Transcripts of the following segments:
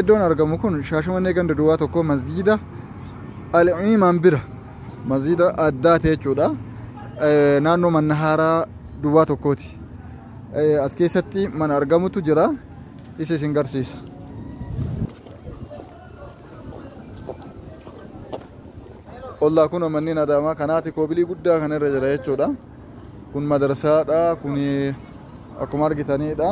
iddoon argamu kun Shaashamannee ganda duwwaa tokko masjiida Al-Iimaan bira masjiida addaa ta'e jechuudha. Naannoo mana haaraa duwwaa tokkooti. As keessatti mana argamutu jira. Isa isin garsiisa. Ollaa kun manneen Adaamaa kanaati koobilii guddaa kanarra jira jechuudha. Kun madarsaadha. Kun akkuma argitanidha.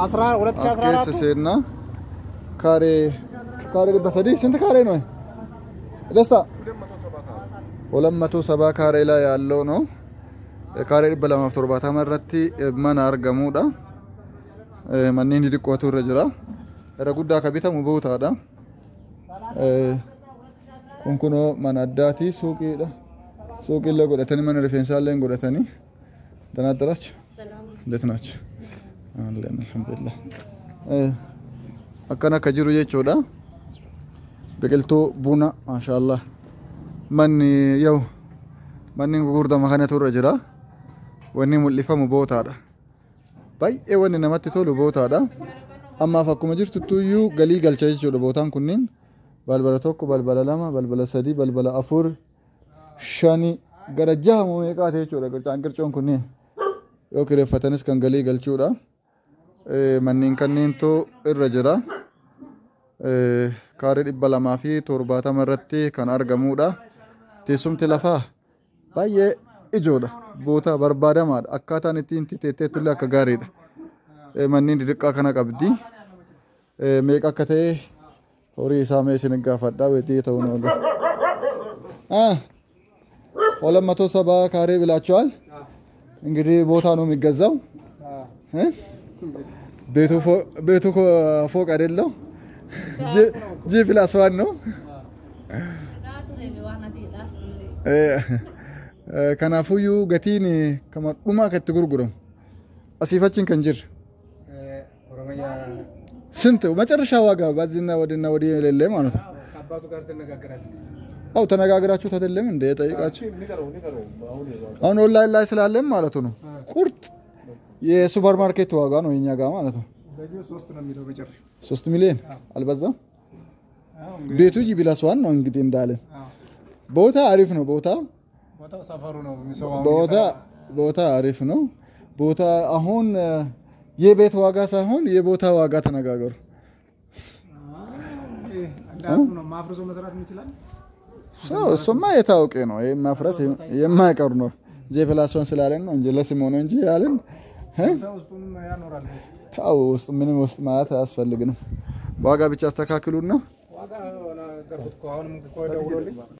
As keessa seenna. Kaaree dhibba sadii sinta kaaree noe? Dasta? 270 kaaree laa yaalloo no. Kaaree 270 irratti mana argamuudha. Manneen xixiqqootu irra jira. Irra guddaa ka bitamu bootaadha. Kun kunoo mana addaati suuqiidha. Suuqiillee godhatanii mana rifeensaallee godhatanii. Danaaddaraachu? Deetnaachu. Alhamdulillah. Akkana akka jiru jechuudha. Biqiltuu buna maashaallah. Manni gurgurdama kanatu irra jira. Wanni mul'ifamu bootaadha. Baay'ee wanni namatti tolu bootaadha. Ammaaf akkuma jirtuyyuu galii galcha jechuudha bootaan kunniin. Balbala tokko, balbala lama, balbala sadii, balbala afur, shani gara jaha meeqaa ta'e jechuudha qircoon kunniin. Yoo kireeffatanis kan galii galchuudha. Manneen kanneentu irra jira. Kaaree 270 irratti kan argamuudha. Teessumti lafaa baay'ee ijoodha. Boota barbaadamaadha. Akkaataan ittiin titeetteetullee akka gaariidha. Manneen xixiqqaa kana qabdi. Meeqa akka ta'e horii isaa mee isin gaafadhaa weetii ta'uu noolu. 270 ካሬ ብላችኋል። እንግዲህ ቦታ ነው የሚገዛው። ቤቱ ፎቅ አይደለም። ጂ ፕላስ ዋን ነው። Kanaafuu gatiin kama dhumaa katti gurguramu asiifachiin kan jiru sinte መጨረሻ ዋጋ ባዝና ወደና ወደ የሌለ ማለት ነው። አባቱ ጋር ተነጋግራችሁ አው ተነጋግራችሁ አይደለም እንደ ጠይቃችሁ አሁን ኦንላይን ላይ ስላለም ማለት ነው። ቁርጥ የሱፐር ማርኬት ዋጋ ነው የኛ ጋር ማለት ነው። 3 ነው የሚለው በጨረሻ 3 ሚሊዮን አልበዛም። ቤቱ ጂቢላስ ዋን ነው እንግዲህ እንዳለን ቦታ አሪፍ ነው። ቦታው ሰፈሩ ነው የሚሰዋው። ቦታ አሪፍ ነው። ቦታ አሁን የቤት ዋጋ ሳይሆን የቦታ ዋጋ ተነጋገሩ። እንዳልኩ ነው ማፍረሶ መስራት ይችላል። እሱማ የታወቀ ነው። ማፍረስ የማይቀር ነው። ጄፕላስ ዋን ስላለን ነው እንጂ ለስሙ ነው እንጂ ያለን ውስጡም ያኖራል። ታው ውስጥ ምንም ውስጥ ማለት አያስፈልግም። ዋጋ ብቻ አስተካክሉና ዋጋ ወላ ገርኩት አሁንም ቆይ ደውሎልኝ